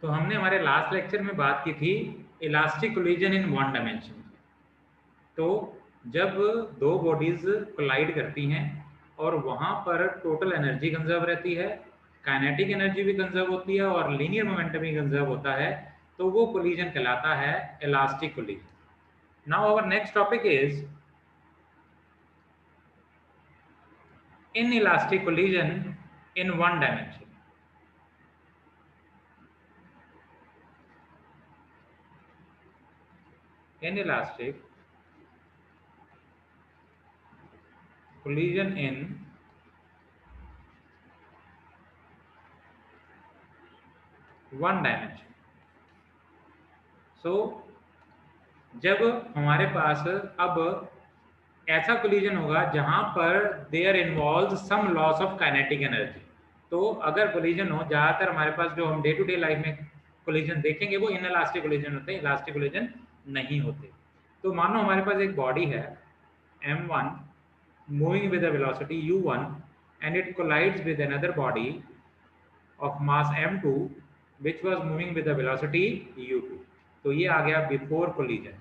तो हमने हमारे लास्ट लेक्चर में बात की थी elastic collision in one dimension. तो जब दो बॉडीज कोलाइड करती हैं और वहां पर टोटल एनर्जी कंजर्व रहती है, काइनेटिक एनर्जी भी कंजर्व होती है और लीनियर मोमेंटम भी कंजर्व होता है, तो वो कोलिजन कहलाता है elastic collision. Now our next topic is inelastic collision in one dimension. Inelastic collision in one dimension. So जब हमारे पास अब ऐसा कोलिजन होगा जहां पर there involve some loss of kinetic energy. तो अगर कोलिजन हो, ज़्यादातर हमारे पास जो हम डे टू डे लाइफ में कोलिजन देखेंगे वो इनइलास्टिक कोलिजन होते हैं, इलास्टिक कोलिजन नहीं होते। तो मानो हमारे पास एक बॉडी है m1 moving with a velocity u1 and it collides with another body of mass m2 which was moving with a velocity u2। तो ये आ गया बिफोर कोलिजन।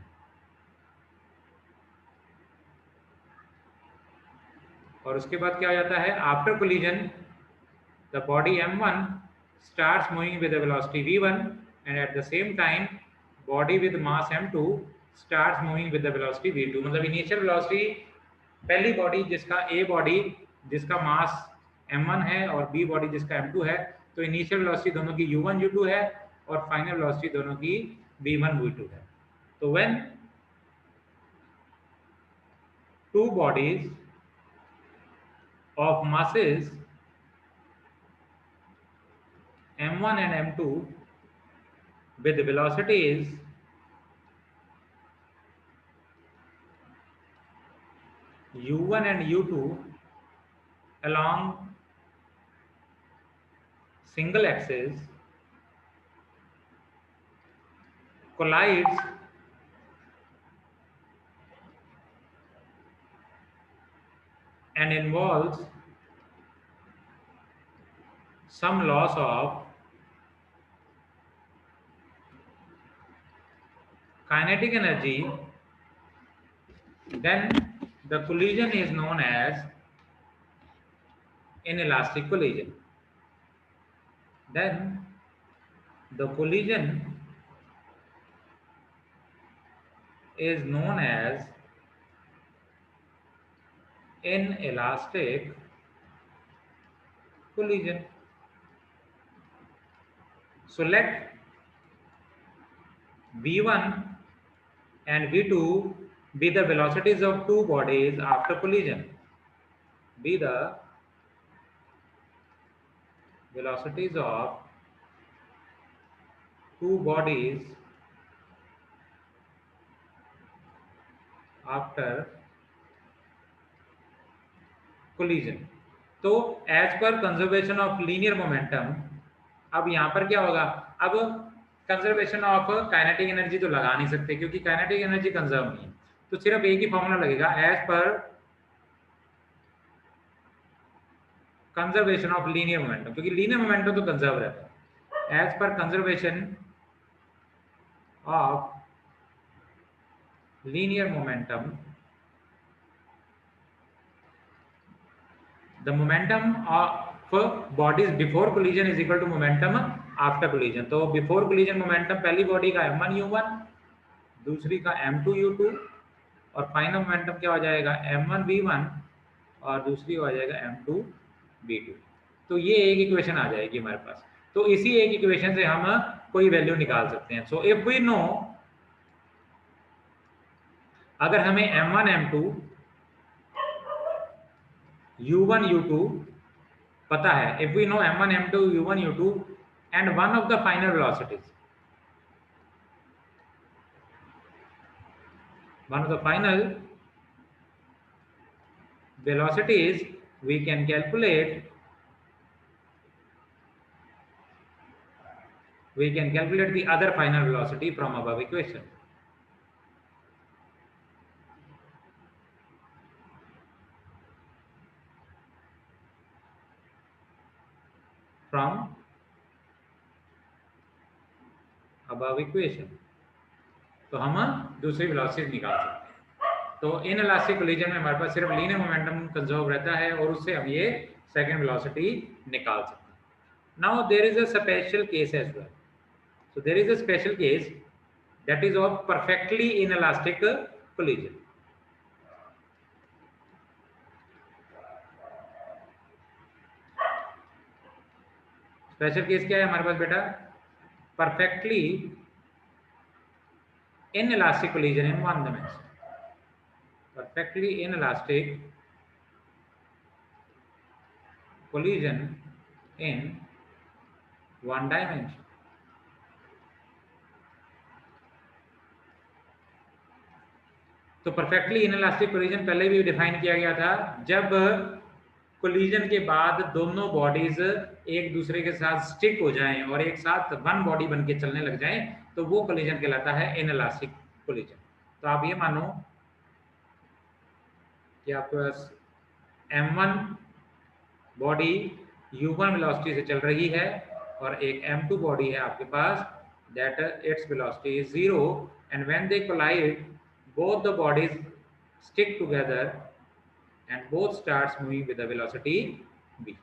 और उसके बाद क्या हो जाता है after collision, the body m1 starts moving with a velocity v1 and at the same time body with mass m2 starts moving with the velocity v2। मतलब इनिशियल वेलोसिटी पहली बॉडी जिसका a बॉडी जिसका मास m1 है और b body जिसका m2 है, तो initial velocity दोनों की u1 u2 है और फाइनल वेलोसिटी दोनों की v1 v2 है। तो when two bodies of masses m1 and m2 with velocities u1 and u2 along single axis collides and involves some loss of kinetic energy, then the collision is known as inelastic collision. Then the collision is known as inelastic collision. So let v1 and v2 be the velocities of two bodies after collision. Be the velocities of two bodies after collision। तो as per conservation of linear momentum, अब यहाँ पर क्या होगा, अब conservation of kinetic energy तो लगा नहीं सकते क्योंकि काइनेटिक एनर्जी कंजर्व नहीं है, तो सिर्फ एक ही फॉर्मूला लगेगा as per conservation of linear momentum, क्योंकि लीनियर मोमेंटम तो कंजर्व रहता है। As per conservation of linear momentum the momentum of bodies before collision is equal to momentum after collision। तो before collision momentum पहली body का m1 u1, दूसरी का m2 u2 और फाइनल मोमेंटम क्या हो जाएगा m1 v1 और दूसरी हो जाएगा m2 v2। तो ये एक इक्वेशन आ जाएगी हमारे पास। तो इसी एक इक्वेशन से हम कोई वैल्यू निकाल सकते हैं। सो इफ वी नो, अगर हमें m1 m2 u1 u2 पता है, if we know m1 m2 u1 u2 and one of the final velocities, one of the final velocities we can calculate the other final velocity from above equation। from above equation, तो हम दूसरी velocity निकाल सकते हैं। तो in elastic collision में हमारे पास सिर्फ लीनियर मोमेंटम कंजर्व रहता है और उससे हम ये सेकंड वेलोसिटी निकाल सकते हैं। Now there is a special case as well. So there is a special case that is of perfectly inelastic collision. Special case क्या है हमारे पास बेटा? Perfectly inelastic collision in one dimension. Perfectly inelastic collision in one dimension. तो perfectly inelastic collision पहले भी define किया गया था, जब कोलिजन के बाद दोनों बॉडीज एक दूसरे के साथ स्टिक हो जाएं और एक साथ वन बॉडी बनके चलने लग जाएं, तो वो कोलिजन कहलाता है इनइलास्टिक कोलिजन। तो आप ये मानो कि आपके पास m1 बॉडी u1 वेलोसिटी से चल रही है और एक m2 बॉडी है आपके पास, that its velocity is 0, and when they collide both the bodies stick together and both starts moving with the velocity v.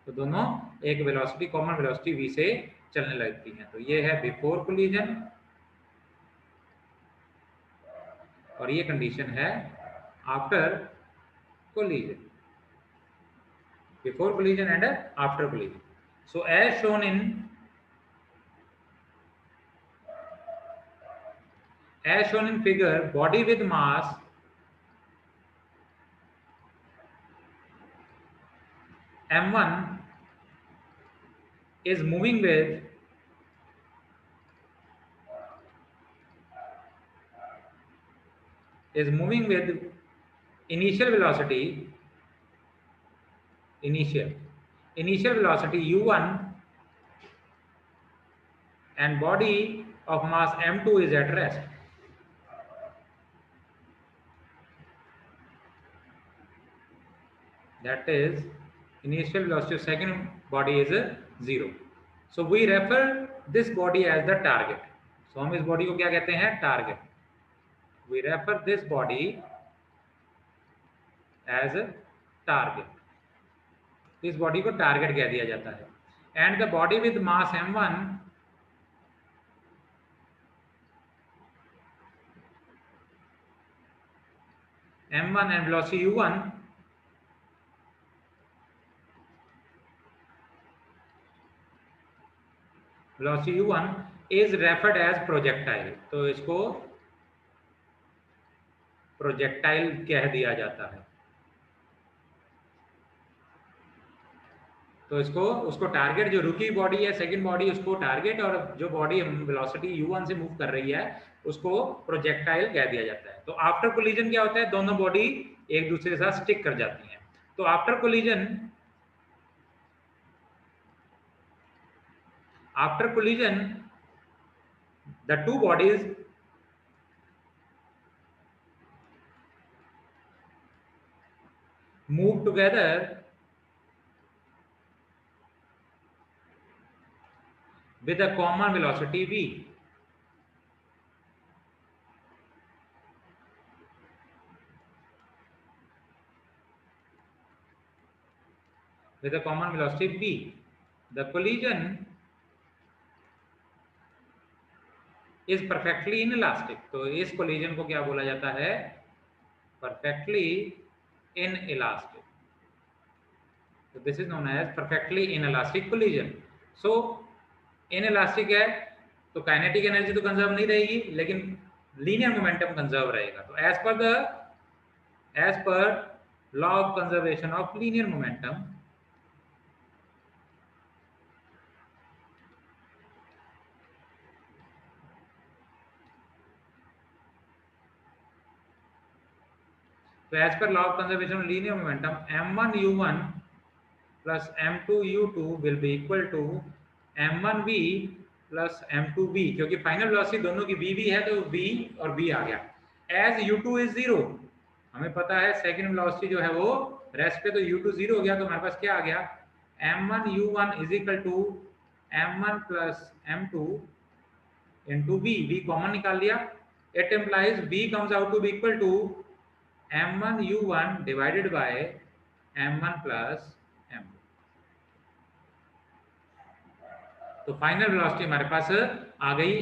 तो दोनों एक वेलोसिटी कॉमन वेलोसिटी v से चलने लगती हैं। तो ये है बिफोर कोलिजन और ये कंडीशन है after collision, before collision and after collision. So as shown in figure, body with mass m1 is moving with initial velocity u1, and body of mass m2 is at rest. That is, initial velocity of second body is 0. So we refer this body as the target. So हम इस body को क्या कहते हैं? Target. We refer this body as a target. इस body को target कह दिया जाता है. And the body with mass m1 and velocity u1 is referred as projectile. तो इसको प्रोजेक्टाइल कह दिया जाता है. तो इसको उसको टारगेट, जो रुकी बॉडी है सेकंड बॉडी, उसको टारगेट, और जो बॉडी वेलोसिटी u1 से मूव कर रही है उसको प्रोजेक्टाइल कह दिया जाता है. तो आफ्टर कोलिजन क्या होता है? दोनों बॉडी एक दूसरे के साथ स्टिक कर जाती हैं. तो after collision the two bodies move together with a common velocity v. With a common velocity v. The collision is perfectly inelastic. तो इस कोलिजन को क्या बोला जाता है? Perfectly inelastic. So this is known as perfectly inelastic collision. So inelastic है तो kinetic energy तो कंजर्व नहीं रहेगी, लेकिन लीनियर मोमेंटम कंजर्व रहेगा. तो as per law of conservation of linear momentum, so as per law of conservation of linear momentum, m1 u1 plus m2 u2 will be equal to m1 v plus m2 v, क्योंकि final velocity दोनों की v है तो v और v आ गया. As u2 is 0, हमें पता है सेकंड वेलोसिटी जो है वो रेस्ट पे, तो u2 0 हो गया. तो हमारे पास क्या आ गया? m1 u1 is equal to m1 plus m2 into v, v common निकाल लिया, it implies v comes out to be equal to m1u1 divided by m1 plus m2। तो फाइनल वेलोसिटी हमारे पास आ गई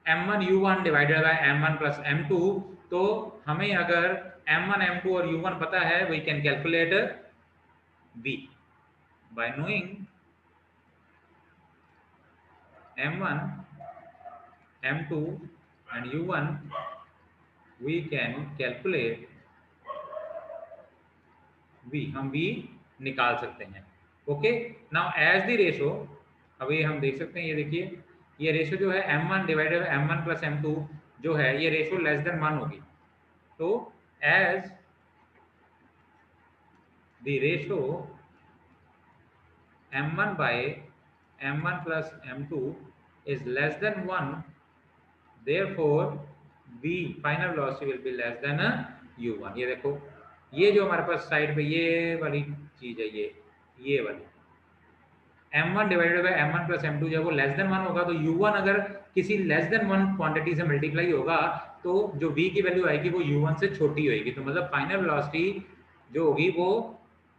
m1u1 divided by m1 plus m2। तो हमें अगर m1 m2 और u1 पता है, we can calculate v by knowing m1 m2 and u1, we can calculate v, हम v निकाल सकते हैं। Okay, now as the ratio, अभी हम देख सकते हैं, ये देखिए ये रेशो जो है m1 divided by m1 plus m2 जो है, ये रेशो लेस देन 1 होगी। तो as the ratio m1 by m1 plus m2 is less than 1, therefore v final velocity will be less than u1। ये देखो, ये जो हमारे पास साइड पे ये वाली चीज है, ये वाली m1 divided by m1 plus m2 जब वो लेस देन 1 होगा, तो u1 अगर किसी लेस देन 1 क्वांटिटी से मल्टीप्लाई होगा तो जो v की वैल्यू आएगी वो u1 से छोटी होगी। तो मतलब फाइनल वेलोसिटी जो होगी वो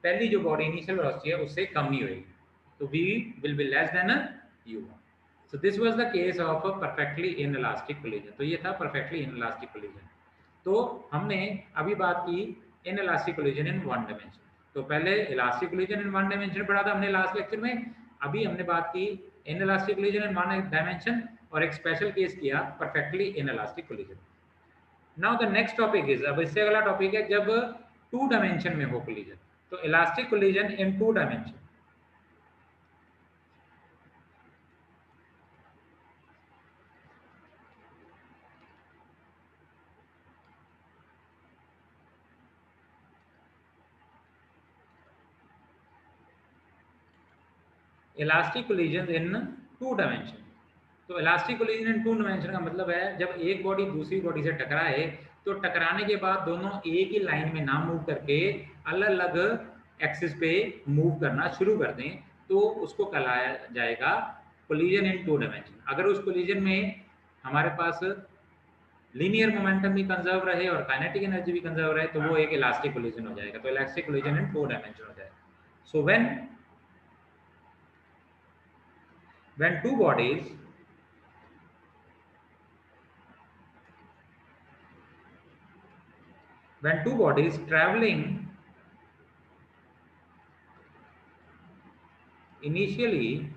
पहली जो बॉडी इनिशियल वेलोसिटी है उससे कम ही होगी। तो v will be less than u1। So this was the case of perfectly inelastic collision. तो ये था परफेक्टली इनइलास्टिक कोलिजन। तो हमने अभी बात की inelastic collision in one dimension. तो पहले elastic collision in one dimension पढ़ा था हमने लास्ट लेक्चर में। अभी हमने बात की inelastic collision in one dimension और एक स्पेशल केस किया perfectly inelastic collision. Now the next topic is, अब इससे अगला टॉपिक है जब टू डायमेंशन में हो कोलिजन। तो elastic collision in two dimension. Elastic collision in two dimension. तो elastic collision in two dimension का मतलब है जब एक बॉडी दूसरी बॉडी से टकराए तो टकराने के बाद दोनों एक ही लाइन में ना मूव करके अलग अलग एक्सिस पे मूव करना शुरू कर दें, तो उसको कहलाया जाएगा कोलिजन इन टू डायमेंशन। अगर उस कोलिजन में हमारे पास लीनियर मोमेंटम भी कंजर्व रहे और काइनेटिक एनर्जी भी कंजर्व रहे तो वो एक इलास्टिक कोलिजन हो जाएगा। तो elastic collision in two dimension हो जाएगा। So when two bodies traveling initially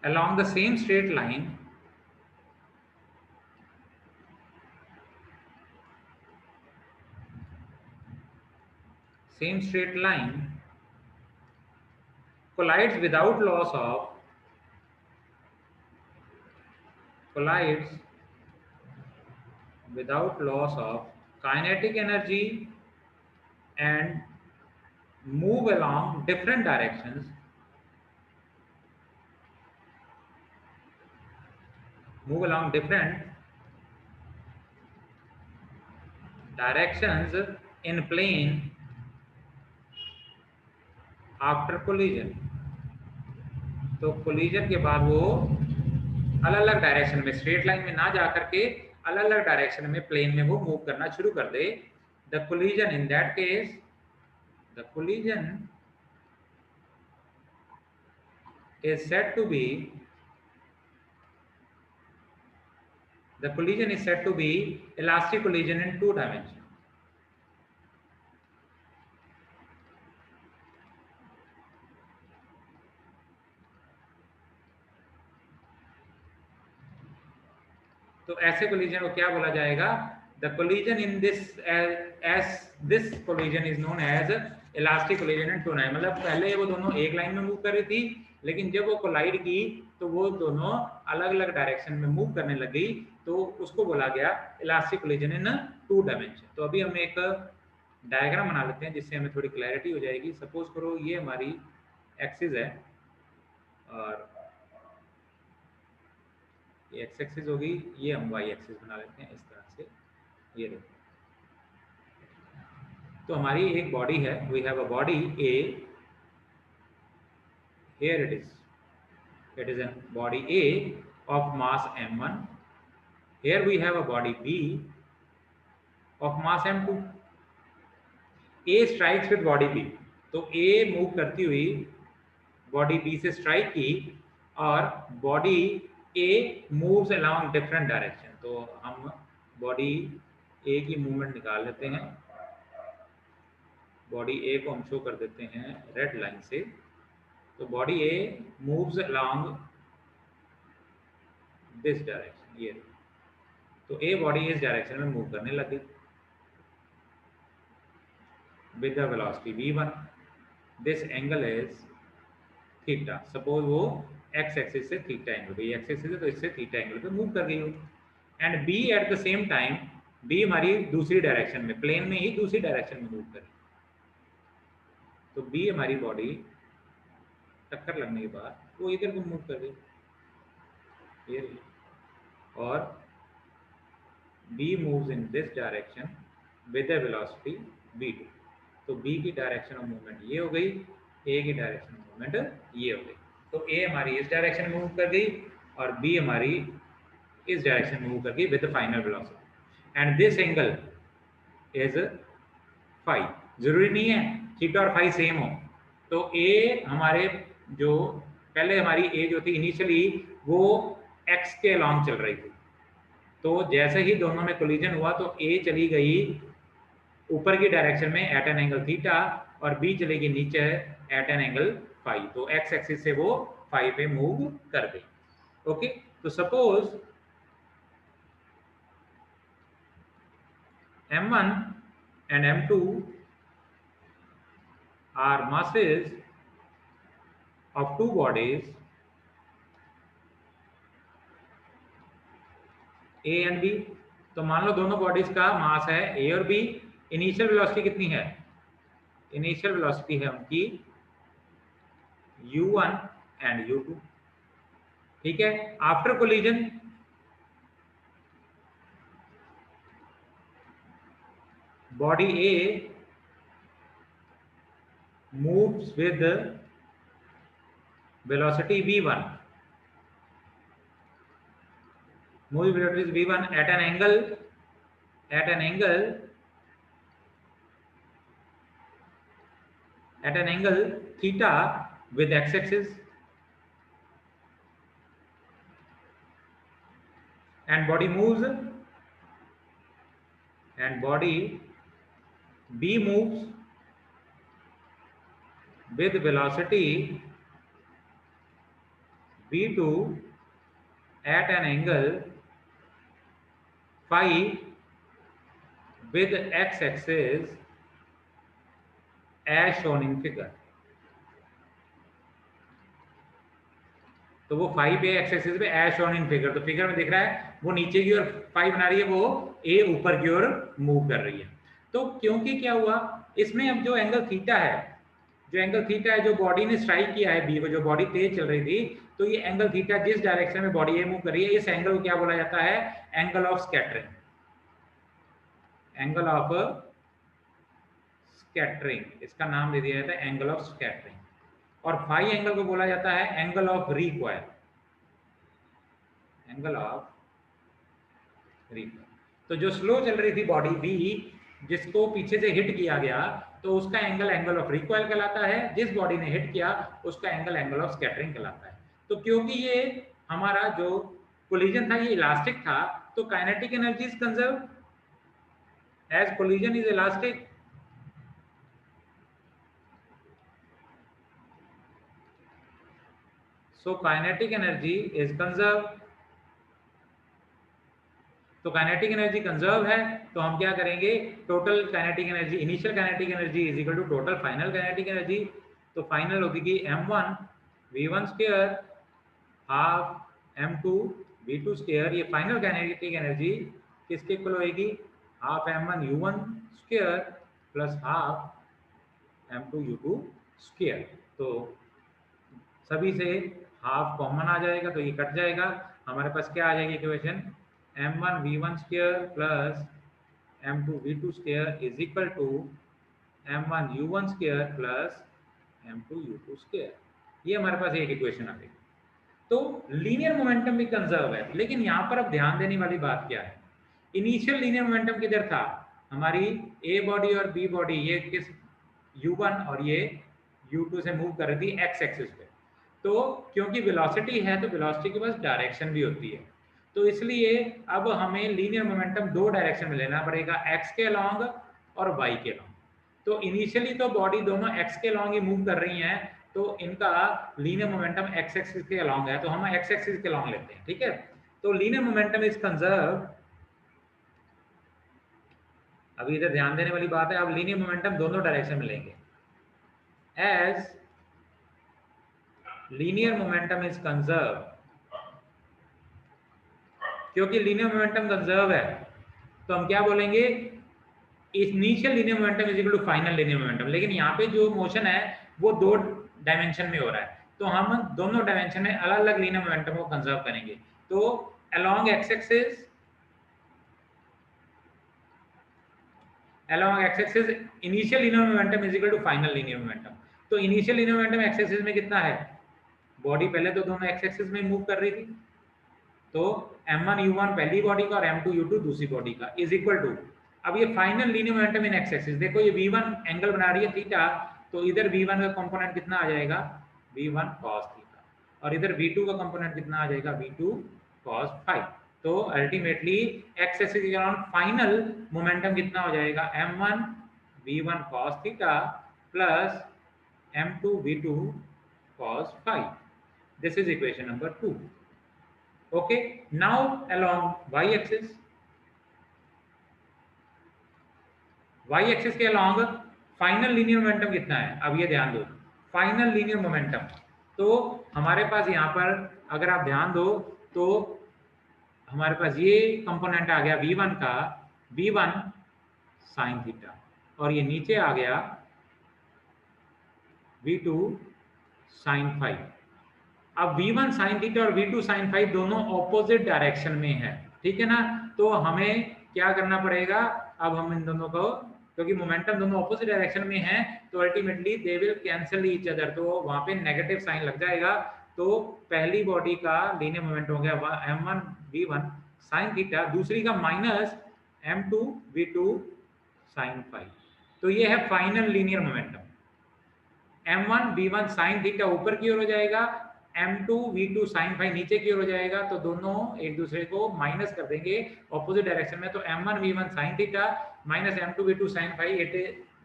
along the same straight line collides without loss of kinetic energy and move along different directions in plane after collision. तो collision के बाद वो अलग अलग direction में, straight line में ना जा करके अलग अलग डायरेक्शन में प्लेन में वो मूव करना शुरू कर दे। The collision in that case, the collision is said to be elastic collision in two dimensions। तो ऐसे कोलिजन को क्या बोला जाएगा? The collision in this this collision is known as elastic collision in two dimension. मतलब पहले वो दोनों एक लाइन में मूव कर रही थी, लेकिन जब वो कोलाइड की तो वो दोनों अलग अलग डायरेक्शन में मूव करने लगी, तो उसको बोला गया elastic collision in two dimension. तो अभी हम एक डायग्राम बना लेते हैं जिससे हमें थोड़ी क्लैरिटी हो जाएगी। सपोज करो ये हमारी एक्सिस है और ये एक्स एक्सिस होगी, ये हम वाई एक्सिस बना लेते हैं इस तरह से। ये देखो, तो हमारी एक बॉडी है, we have a body A, here it is an body A of mass m1. Here we have a body B of mass m2. A strikes with body B, तो A मूव करती हुई body B से strike की और body ए moves along different direction. तो हम body ए की movement निकाल लेते हैं। बॉडी ए को हम शो कर देते हैं रेड लाइन से। तो body A moves along this direction, ये। तो ए बॉडी इस डायरेक्शन में मूव करने लगी with the velocity v1। This angle is theta. Suppose वो एक्स एक्सिस से थीटा एंगल पे, एक्स एक्सिस है तो इससे थीटा एंगल पे मूव कर गई हो। And B at the same time, B हमारी दूसरी डायरेक्शन में, प्लेन में ही दूसरी डायरेक्शन में मूव करी। तो बी हमारी बॉडी टक्कर लगने के बाद वो इधर को मूव कर गई, ये। और B moves in this direction with the velocity v2। तो बी की डायरेक्शन ऑफ मूवमेंट ये हो गई, ए की डायरेक्शन ऑफ मूवमेंट ये हो गई। तो ए हमारी इस डायरेक्शन में मूव कर गई और बी हमारी इस डायरेक्शन में मूव कर गई with the final velocity. And this angle is phi. जरूरी नहीं है थीटा और फाई सेम हो। तो ए हमारे जो पहले हमारी ए जो थी इनिशियली वो एक्स के अलॉन्ग चल रही थी। तो जैसे ही दोनों में कोलिजन हुआ तो ए चली गई ऊपर की डायरेक्शन में एट एन एंगल थीटा और बी चलेगी नीचे एट एन एंगल फाई। तो एक्स एक्सिस से वो फाई पे मूव कर गई। ओके, तो suppose m1 and m2 are masses of two bodies A and B। तो मान लो दोनों बॉडीज का मास है A और B। इनिशियल वेलोसिटी कितनी है? इनिशियल वेलोसिटी है उनकी u1 एंड u2। ठीक है। After collision body A moves with velocity v1, moves with velocity v1 at an angle theta with x-axis, and body B moves with velocity v2 at an angle phi with x-axis as shown in figure। तो वो phi पे x axis पे as shown in figure. तो figure में दिख रहा है वो नीचे की ओर फाई बना रही है, वो ए ऊपर की ओर मूव कर रही है। तो क्योंकि क्या हुआ इसमें, अब जो एंगल थीटा है, जो बॉडी ने स्ट्राइक किया है बी को, जो बॉडी तेज चल रही थी, तो ये एंगल थीटा जिस डायरेक्शन में बॉडी ए मूव कर रही है, इस एंगल को क्या बोला जाता है? Angle of scattering. Angle of scattering, इसका नाम दे दिया जाता है एंगल ऑफ स्कैटरिंग। और फाई एंगल को बोला जाता है angle of recoil. Angle of recoil. तो जो स्लो चल रही थी बॉडी बी, जिसको पीछे से हिट किया गया, तो उसका एंगल ऑफ रिकॉइल कहलाता है। जिस बॉडी ने हिट किया उसका एंगल ऑफ स्कैटरिंग कहलाता है। तो क्योंकि ये हमारा जो कोलिजन था ये इलास्टिक था, तो kinetic energy is conserve as collision is elastic. So kinetic energy is conserved। तो काइनेटिक एनर्जी कंजर्व है, तो हम क्या करेंगे? Total kinetic energy, initial kinetic energy is equal to total final kinetic energy. तो फाइनल होगी m1 v1 square half m2 v2 square. ये final kinetic energy किसके इक्वल होगी? Half m1 u1 square plus half m2 u2 square. तो सभी से half common आ जाएगा तो ये कट जाएगा। हमारे पास क्या आ जाएगी equation? m1 v1 square plus m2 v2 square is equal to m1 u1 square plus m2 u2 square. ये हमारे पास एक इक्वेशन आ गई। तो लीनियर मोमेंटम भी कंजर्व है, लेकिन यहाँ पर अब ध्यान देने वाली बात क्या है, इनिशियल लीनियर मोमेंटम किधर था, हमारी ए बॉडी और बी बॉडी ये किस u1 और ये u2 से मूव कर रही थी एक्स एक्सिस पे। तो क्योंकि वेलोसिटी है तो वेलोसिटी के पास डायरेक्शन भी होती है, तो इसलिए अब हमें लीनियर मोमेंटम दो डायरेक्शन में लेना पड़ेगा, एक्स के अलॉन्ग और वाई के अलॉन्ग। तो इनिशियली तो बॉडी दोनों एक्स के अलॉन्ग ही मूव कर रही हैं, तो इनका लीनियर मोमेंटम एक्स एक्सिस के अलॉन्ग है, तो हम एक्स एक्सिस के अलॉन्ग लेते हैं, ठीक है। तो लीनियर मोमेंटम इज कंजर्व, अभी इधर ध्यान देने वाली बात है, अब लीनियर मोमेंटम दोनों डायरेक्शन में लेंगे, as linear momentum is conserve, क्योंकि लीनियर मोमेंटम कंजर्व है तो हम क्या बोलेंगे, initial linear momentum is equal to final linear momentum. लेकिन यहाँ पे जो मोशन है वो दो डायमेंशन में हो रहा है, तो हम दोनों डायमेंशन में अलग अलग लीनियर मोमेंटम को कंजर्व करेंगे। तो along x axis initial linear momentum is equal to final linear momentum. तो initial linear momentum x axis में कितना है, बॉडी पहले तो दोनों x एक्सिस में मूव कर रही थी, तो m1 u1 पहली बॉडी का और m2 u2 दूसरी बॉडी का इज इक्वल टू, अब ये फाइनल लीनियर मोमेंटम इन एक्स एक्सिस, देखो ये v1 एंगल बना रही है थीटा, तो इधर v1 का कंपोनेंट कितना आ जाएगा, v1 cos थीटा, और इधर v2 का कंपोनेंट कितना आ जाएगा, v2 cos फाई। तो अल्टीमेटली एक्स एक्सिस के अराउंड फाइनल मोमेंटम कितना हो जाएगा, m1 v1 cos theta plus m2 v2 cos phi. This is equation number 2। Okay, now along y-axis के along फाइनल लीनियर मोमेंटम कितना है, अब ये ध्यान दो, फाइनल लीनियर मोमेंटम, तो हमारे पास यहाँ पर अगर आप ध्यान दो तो हमारे पास ये कंपोनेंट आ गया v1 का, v1 साइन थीटा, और ये नीचे आ गया v2 साइन फाई। अब v1 साइन थीटा और v2 साइन फाई दोनों ऑपोजिट डायरेक्शन में है, ठीक है ना, तो हमें क्या करना पड़ेगा, अब हम इन दोनों को, क्योंकि मोमेंटम दोनों ऑपोजिट डायरेक्शन में है तो ultimately they will cancel each other, तो वहां पे नेगेटिव साइन लग जाएगा। तो पहली बॉडी का लीनियर मोमेंट हो गया m1 v1 साइन थीटा, दूसरी का minus m2 v2 sine phi. तो ये है final linear momentum, m1 v1 sine theta ऊपर की ओर हो जाएगा, m2 v2 साइन फाई नीचे की ओर हो जाएगा, तो दोनों एक दूसरे को माइनस कर देंगे ऑपोजिट डायरेक्शन में, तो m1 v1 साइन थीटा minus m2 v2 sine phi, it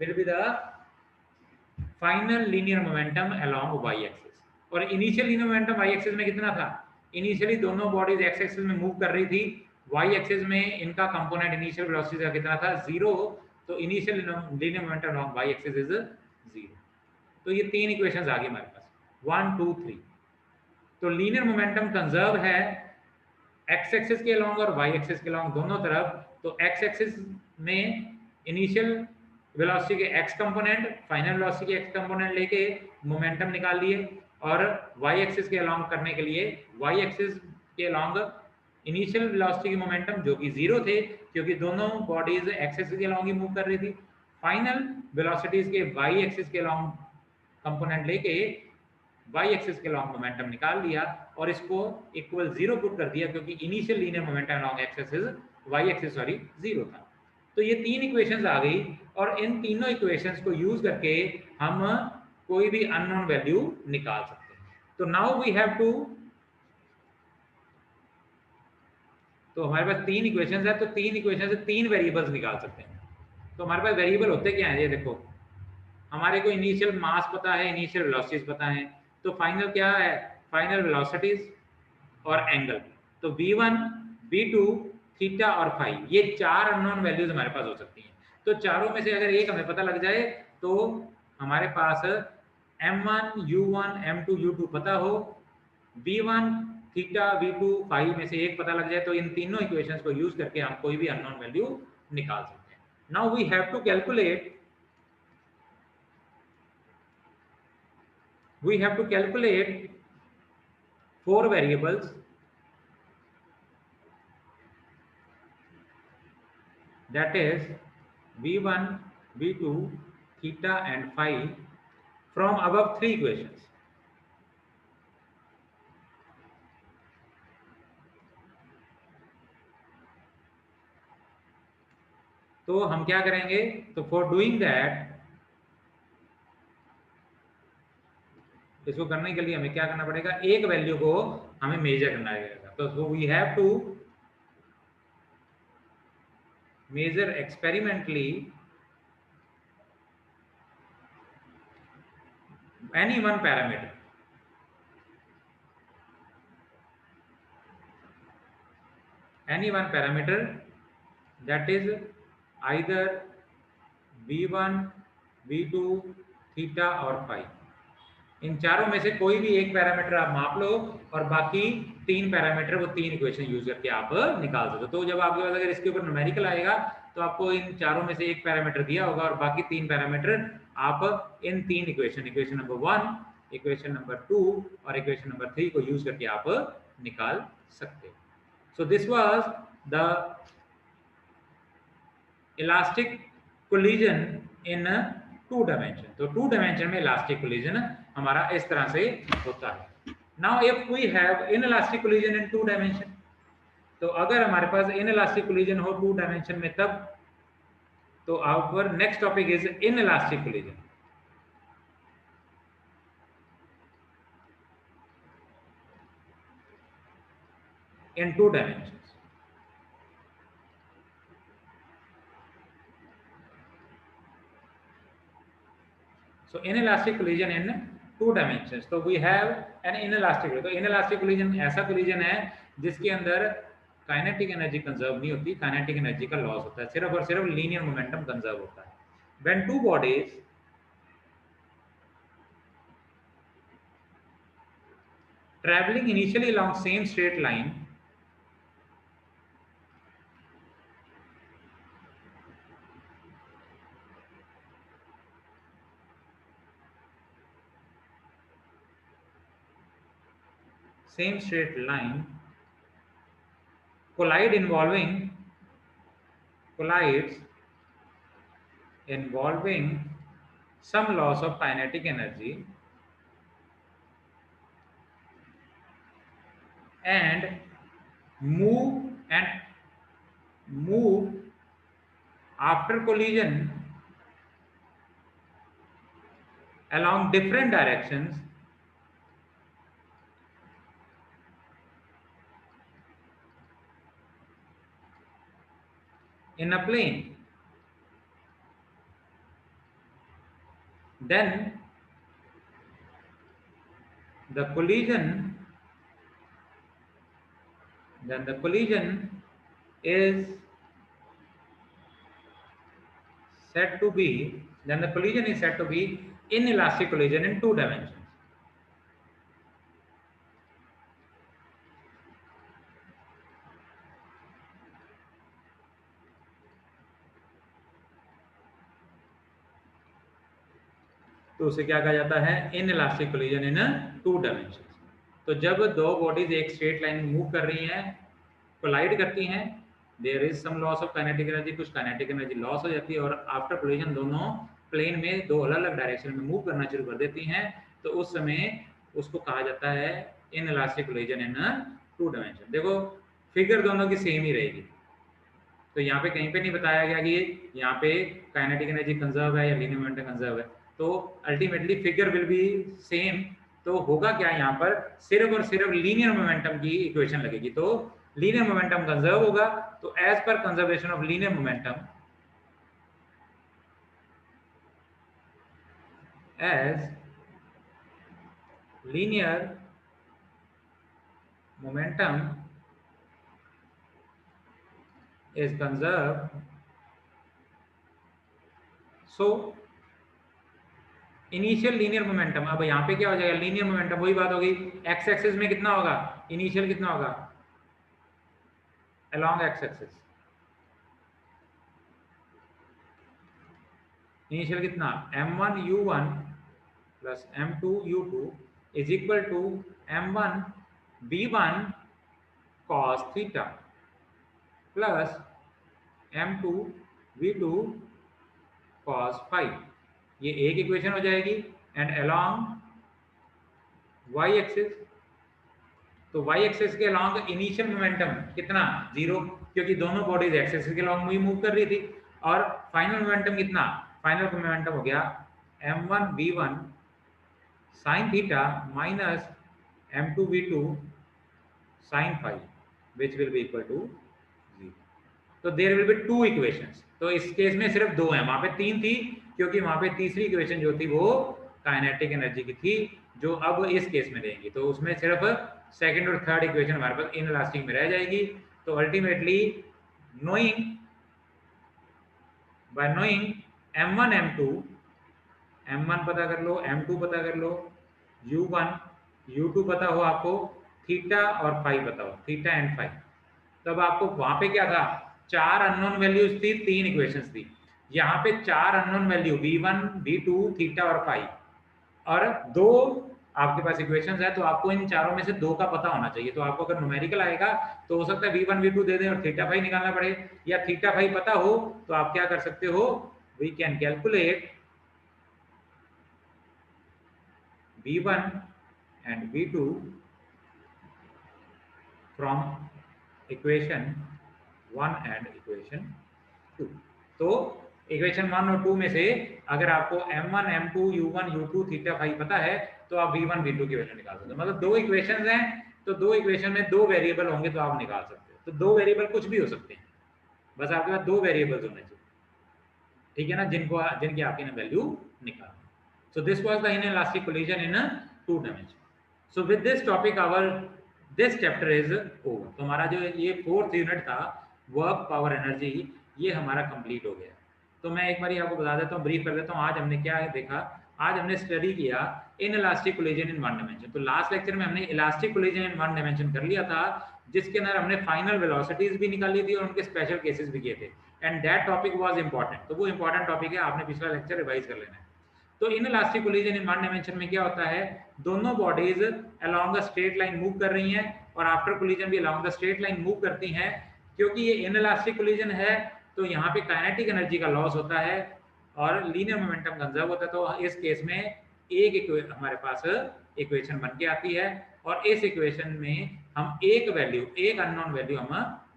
will be the final linear momentum along y axis. और initial linear momentum y axis में कितना था, इनिशियली दोनों बॉडीज x एक्सिस में मूव कर रही थी, y एक्सिस में इनका कंपोनेंट इनिशियल वेलोसिटी का कितना था, 0, तो initial linear momentum along y axis is 0। तो ये तीन इक्वेशंस आ गई हमारे पास 1 2 3। तो लीनियर मोमेंटम कंजर्व है x एक्सिस के अलोंग और y एक्सिस के अलोंग दोनों तरफ। तो x एक्सिस में इनिशियल वेलोसिटी के x कंपोनेंट, फाइनल वेलोसिटी के x कंपोनेंट लेके मोमेंटम निकाल लिए, और y एक्सिस के अलोंग करने के लिए y एक्सिस के अलोंग इनिशियल वेलोसिटी के मोमेंटम जो कि 0 थे, क्योंकि दोनों बॉडीज x एक्सिस के अलोंग ही मूव कर रही थी, फाइनल वेलोसिटीज के y एक्सिस के अलोंग कंपोनेंट लेके y एक्सिस के लॉन्ग मोमेंटम निकाल लिया और इसको इक्वल 0 पुट कर दिया, क्योंकि initial linear momentum long axis y axis 0 था। तो ये तीन इक्वेशंस आ गई, और इन तीनों इक्वेशंस को यूज करके हम कोई भी अननोन वैल्यू निकाल सकते हैं। तो नाउ वी हैव टू, तो हमारे पास तीन इक्वेशंस है, तो तीन इक्वेशन से तीन वेरिएबल्स निकाल सकते हैं। तो हमारे पास वेरिएबल होते क्या है, ये देखो, हमारे को इनिशियल मास पता है, इनिशियल वेलोसिटीज पता है, तो फाइनल क्या है, फाइनल वेलोसिटीज और एंगल। तो v1 v2 थीटा और फाई, ये चार अननोन वैल्यूज हमारे पास हो सकती हैं। तो चारों में से अगर एक हमें पता लग जाए तो हमारे पास m1 u1 m2 u2 पता हो, v1 थीटा v2 फाई में से एक पता लग जाए, तो इन तीनों इक्वेशंस को यूज करके हम कोई भी अननोन वैल्यू निकाल सकते हैं। Now we have to calculate, we have to calculate four variables, that is v1 v2 theta and phi from above three equations. तो हम क्या करेंगे, तो फॉर डूइंग दैट, इसको करने के लिए हमें क्या करना पड़ेगा, एक वैल्यू को हमें मेजर करना पड़ेगा। तो we have to measure experimentally any one parameter, that is either v1, v2, theta और फाई। इन चारों में से कोई भी एक पैरामीटर आप माप लो और बाकी तीन पैरामीटर वो तीन इक्वेशन यूज करके आप निकाल सकते हो। तो जब आपके पास अगर इसके ऊपर न्यूमेरिकल आएगा तो आपको इन चारों में से एक पैरामीटर दिया होगा और बाकी तीन पैरामीटर आप इन तीन इक्वेशन नंबर 1, इक्वेशन नंबर 2 और इक्वेशन नंबर 3 को यूज करके आप निकाल सकते हो। So this was the elastic collision in 2 dimension. तो 2 डायमेंशन में इलास्टिक कोलिजन हमारा इस तरह से होता है। Now if we have inelastic collision in 2 dimension, तो अगर हमारे पास इनइलास्टिक कोलिजन हो 2 डायमेंशन में तब, तो our next topic is inelastic collision in 2 dimensions. So inelastic collision in 2 dimensions. So we have an inelastic collision. तो inelastic collision ऐसा collision है जिसके अंदर काइनेटिक एनर्जी कंजर्व नहीं होती, काइनेटिक एनर्जी का लॉस होता है, सिर्फ और सिर्फ लीनियर मोमेंटम कंजर्व होता है। When two bodies traveling initially along same straight line collides involving some loss of kinetic energy and move after collision along different directions in a plane, then the collision is said to be inelastic collision in 2 dimensions. तो उसे क्या कहा जाता है, inelastic collision in 2 dimension. तो जब दो bodies एक स्ट्रेट लाइन में मूव कर रही हैं, कोलाइड करती हैं, there is some loss of kinetic energy, कुछ काइनेटिक एनर्जी लॉस हो जाती है और आफ्टर कोलिजन दोनों प्लेन में दो अलग अलग डायरेक्शन में मूव करना शुरू कर देती हैं, तो उस समय उसको कहा जाता है इनइलास्टिक कोलिजन इन 2 डायमेंशन। देखो फिगर दोनों की सेम ही रहेगी, तो यहाँ पे कहीं पे नहीं बताया गया कि यहाँ पे काइनेटिक एनर्जी कंजर्व है या लीनियर मोमेंटम कंजर्व है, तो ultimately figure will be same. तो होगा क्या, यहाँ पर सिर्फ और सिर्फ लीनियर मोमेंटम की इक्वेशन लगेगी, तो लीनियर मोमेंटम कंजर्व होगा। तो as per conservation of linear momentum, as linear momentum is conserved, so initial linear momentum, अब यहाँ पे क्या हो जाएगा, लीनियर मोमेंटम वही बात होगी, एक्स एक्सिस में कितना होगा, इनिशियल कितना होगा अलोंग एक्स एक्सिस, इनिशियल कितना m1 u1 plus m2 u2 is equal to m1 b1 cos theta plus m2 v2 cos phi. ये एक इक्वेशन हो जाएगी। एंड अलोंग y एक्सिस, तो y एक्सिस के अलोंग इनिशियल मोमेंटम कितना, 0, क्योंकि दोनों बॉडीज एक्स एक्सिस के अलोंग मूव कर रही थी। और फाइनल मोमेंटम कितना, फाइनल मोमेंटम हो गया m1 v1 sin theta minus m2 v2 sin phi which will be equal to 0. तो there will be two equations. तो इस केस में सिर्फ दो हैं, वहां पे तीन थी क्योंकि वहां पे तीसरी इक्वेशन जो थी वो काइनेटिक एनर्जी की थी जो अब इस केस में देंगी। तो उसमें सिर्फ सेकंड और थर्ड इक्वेशन हमारे पास इनइलास्टिक में रह जाएगी। तो ultimately knowing bye knowing m1 m2, m1 पता कर लो, m2 पता कर लो, u1 u2 पता हो आपको, थीटा और फाई पता हो, थीटा एंड फाई। तब आपको वहां पे क्या था, चार अननोन वैल्यूज थी, तीन इक्वेशंस थी। यहाँ पे चार unknown value v1 v2 theta और फाई और दो आपके पास इक्वेशंस है। तो आपको इन चारों में से दो का पता होना चाहिए। तो आपको अगर न्यूमेरिकल आएगा तो हो सकता है v1 v2 दे दें और थीटा फाई निकालना पड़े, या थीटा फाई पता हो तो आप क्या कर सकते हो, we can calculate v1 and v2 from equation 1 and equation 2। तो इक्वेशन 1 और 2 में से अगर आपको m1 m2 u1 u2 theta phi पता है तो आप v1 v2 की वैल्यू निकाल सकते हो। मतलब दो इक्वेशंस हैं तो दो इक्वेशन में दो वेरिएबल होंगे तो आप निकाल सकते हो। तो दो वेरिएबल कुछ भी हो सकते हैं, बस आपके पास दो वेरिएबल्स होने चाहिए, ठीक है ना, जिनकी आपकी वैल्यू निकालनी। So this was the inelastic collision in a two dimension. So with this topic our this chapter is over. तो हमारा जो ये फोर्थ यूनिट था वर्क पावर एनर्जी, ये हमारा कंप्लीट हो गया। तो मैं एक बार आपको बता देता हूँ, ब्रीफ कर देता हूँ आज हमने क्या देखा। आज हमने स्टडी किया inelastic collision in one dimension. तो लास्ट लेक्चर में हमने elastic collision in one dimension कर लिया था, जिसके अंदर हमने फाइनल वेलोसिटीज भी निकाली थी और उनके स्पेशल केसेस भी किए थे, and that topic was important. तो वो इंपॉर्टेंट टॉपिक है, आपने पिछला लेक्चर रिवाइज कर लेना है। तो inelastic collision in one dimension में क्या होता है, दोनों bodies along a straight line move कर रही हैं और आफ्टर कोलिजन भी along the straight line move करती हैं। क्योंकि ये इनइलास्टिक कोलिजन है तो यहाँ पे काइनेटिक एनर्जी का लॉस होता है और लीनियर मोमेंटम कंजर्व होता है। तो इस केस में एक हमारे पास इक्वेशन बन के आती है और इस इक्वेशन में हम एक वैल्यू, एक अननोन वैल्यू हम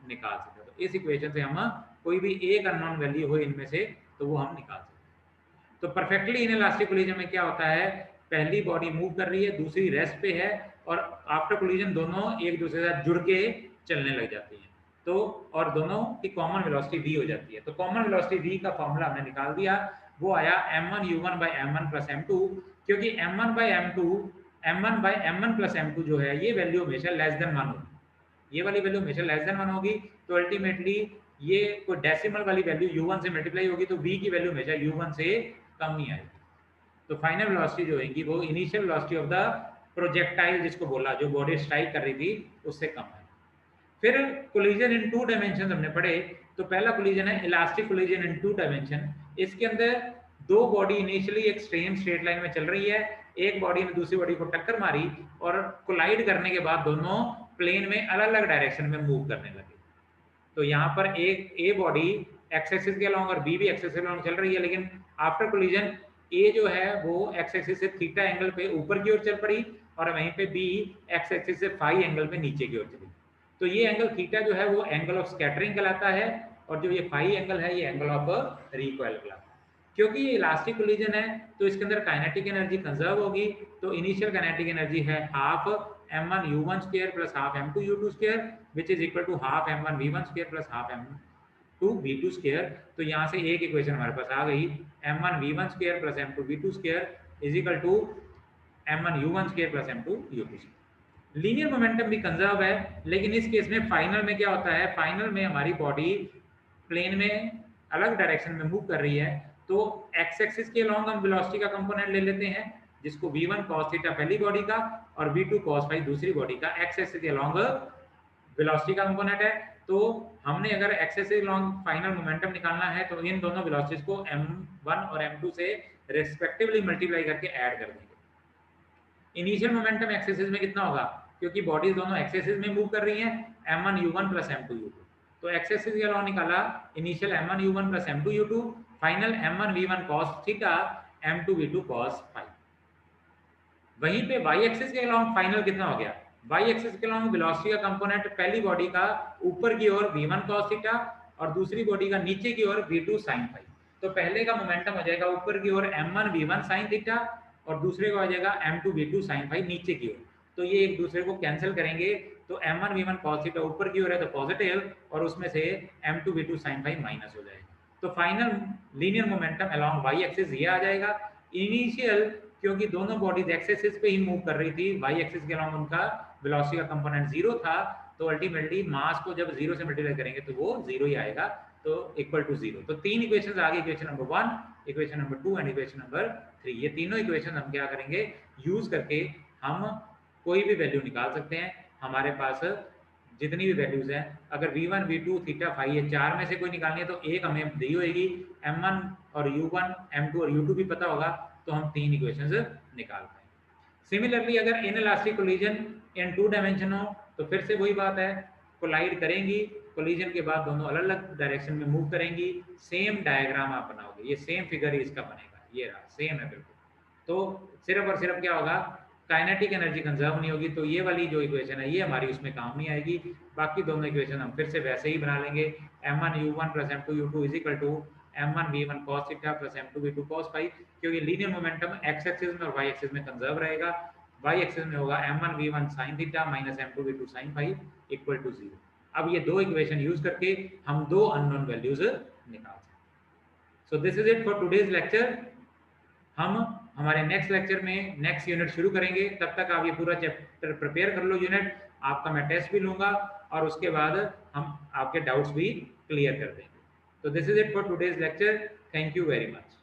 निकाल सकते हैं। तो इस इक्वेशन से हम कोई भी एक अननोन वैल्यू हो इनमें से तो वो हम निकाल सकते हैं। तो परफेक्टली इनइलास्टिक कोलिजन में क्या होता है, पहली बॉडी मूव कर रही है, दूसरी रेस्ट पे है और आफ्टर कोलिजन दोनों एक दूसरे के साथ जुड़ के चलने लग जाती हैं। तो और दोनों की कॉमन वेलोसिटी v हो जाती है। तो कॉमन वेलोसिटी v का फॉर्मूला हमने निकाल दिया, वो आया m1 u1 by m1 plus m2। क्योंकि m1 by m2 m1 by m1 plus m2 जो है ये वैल्यू हमेशा लेस देन 1 होगी, ये वाली वैल्यू हमेशा लेस देन 1 होगी। तो अल्टीमेटली ये कोई डेसिमल वाली वैल्यू u1 से मल्टीप्लाई होगी तो v की वैल्यू हमेशा u1 से कम ही आएगी। तो फाइनल वेलोसिटी जो होगी वो initial velocity of the projectile जिसको बोला, जो बॉडी स्ट्राइक कर रही थी उससे कम है। फिर कोलिजन इन टू डायमेंशन हमने पढ़े। तो पहला कोलिजन है elastic collision in two dimension. इसके अंदर दो बॉडी इनिशियली एक सेम स्ट्रेट लाइन में चल रही है, एक बॉडी ने दूसरी बॉडी को टक्कर मारी और कोलाइड करने के बाद दोनों प्लेन में अलग अलग डायरेक्शन में मूव करने लगे। तो यहाँ पर एक ए बॉडी एक्स एक्सिस के अलॉन्ग और बी भी एक्स एक्सिस के अलॉन्ग चल रही है, लेकिन आफ्टर कोलिजन ए जो है वो एक्स एक्सिस से थीटा एंगल पे ऊपर की ओर चल पड़ी और वहीं पे बी एक्स एक्सिस से फाई एंगल पे नीचे की ओर चली। तो ये एंगल थीटा जो है वो एंगल ऑफ स्कैटरिंग कहलाता है और जो ये फाई एंगल है ये एंगल ऑफ रिकॉइल कहलाता है। क्योंकि ये इलास्टिक कोलिजन है तो इसके अंदर काइनेटिक एनर्जी कंजर्व होगी। तो इनिशियल काइनेटिक एनर्जी है half m1 u1 square plus half m2 u2 square which is equal to half m1 v1 square plus half m2 v2 square. तो यहाँ से एक इक्वेशन हमारे पास आ गई, m1 v1 square plus m2 v2 square is equal to m1 u1 square plus m2 u2 square. Linear momentum भी conserve है, लेकिन इस केस में फाइनल में क्या होता है, फाइनल में हमारी बॉडी प्लेन में अलग डायरेक्शन में मूव कर रही है। तो एक्स एक्सिस के अलोंग हम वेलोसिटी का कंपोनेंट ले लेते हैं जिसको v1 cos थीटा पहली बॉडी का और v2 cos फाई दूसरी बॉडी का। एक्स एक्सिस के अलोंग वेलोसिटी का कंपोनेंट है। तो हमने अगर एक्स एक्सिस के अलोंग फाइनल मोमेंटम निकालना है तो इन दोनों वेलोसिटीज को m1 और m2 से रेस्पेक्टिवली मल्टीप्लाई करके ऐड कर देंगे। इनिशियल मोमेंटम एक्स एक्सिस में कितना होगा, क्योंकि बॉडीज दोनों एक्स एक्सिस में मूव कर रही हैं, m1 u1 plus m2 u2। तो एक्स एक्सिस के अलोंग निकाला initial m1 u1 plus m2 u2, final m1 v1 cos theta m2 v2 cos phi. वहीं पे y एक्सिस के अलोंग फाइनल कितना हो गया, y एक्सिस के अलोंग वेलोसिटी का कंपोनेंट पहली बॉडी का ऊपर की ओर v1 cos थीटा और दूसरी बॉडी का नीचे की ओर v2 sin फाई। तो पहले का मोमेंटम हो जाएगा ऊपर की ओर m1 v1 sin थीटा और दूसरे का हो जाएगा m2 v2 sin फाई नीचे की ओर। तो ये एक दूसरे को कैंसिल करेंगे, तो m1 v1 cos थीटा ऊपर की ओर है तो पॉजिटिव और उसमें से m2 v2 sin phi minus हो जाएगा। तो final linear momentum along y axis ये आ जाएगा। इनिशियल क्योंकि दोनों बॉडीज एक्स एक्सिस पे ही मूव कर रही थी, y एक्सिस के अलोंग उनका वेलोसिटी का कंपोनेंट जीरो था, तो अल्टीमेटली मास को जब जीरो से मल्टीप्लाई करेंगे तो वो जीरो ही आएगा, तो इक्वल टू जीरो। तो तीन इक्वेशंस आ गई, equation number 1, equation number 2 and equation number 3। ये तीनों इक्वेशन हम क्या करेंगे, यूज करके हम कोई भी वैल्यू निकाल सकते हैं। हमारे पास जितनी भी वैल्यूज हैं, अगर v1 v2 थीटा फाई ये चार में से कोई निकालनी है तो एक हमें दी होगी, m1 और u1 m2 और u2 भी पता होगा, तो हम तीन इक्वेशंस निकाल पाएंगे। सिमिलरली अगर inelastic collision in two dimension हो तो फिर से वही बात है, कोलाइड करेंगी, कोलिजन के बाद दोनों अलग अलग डायरेक्शन में मूव करेंगी, सेम डायग्राम आप बनाओगे, ये सेम फिगर ही इसका बनेगा, ये रहा सेम है बिल्कुल। तो सिर्फ और सिर्फ क्या होगा, काइनेटिक एनर्जी कंजर्व नहीं होगी, तो ये वाली जो इक्वेशन है ये हमारी उसमें काम नहीं आएगी। बाकी दोनों इक्वेशन हम फिर से वैसे ही बना लेंगे, m1 u1 plus m2 u2 is equal to m1 v1 cos theta plus m2 v2 cos phi, क्योंकि लीनियर मोमेंटम x एक्सिस में और y एक्सिस में कंजर्व रहेगा। y एक्सिस में होगा m1 v1 sin theta minus m2 v2 sin phi equal to 0। अब ये दो इक्वेशन यूज करके हम दो अननोन वैल्यूज निकाल सकते हैं। So this is it for today's lecture. हम हमारे नेक्स्ट लेक्चर में नेक्स्ट यूनिट शुरू करेंगे, तब तक आप ये पूरा चैप्टर प्रिपेयर कर लो यूनिट, आपका मैं टेस्ट भी लूंगा और उसके बाद हम आपके डाउट्स भी क्लियर कर देंगे। तो this is it for today's lecture, thank you very much.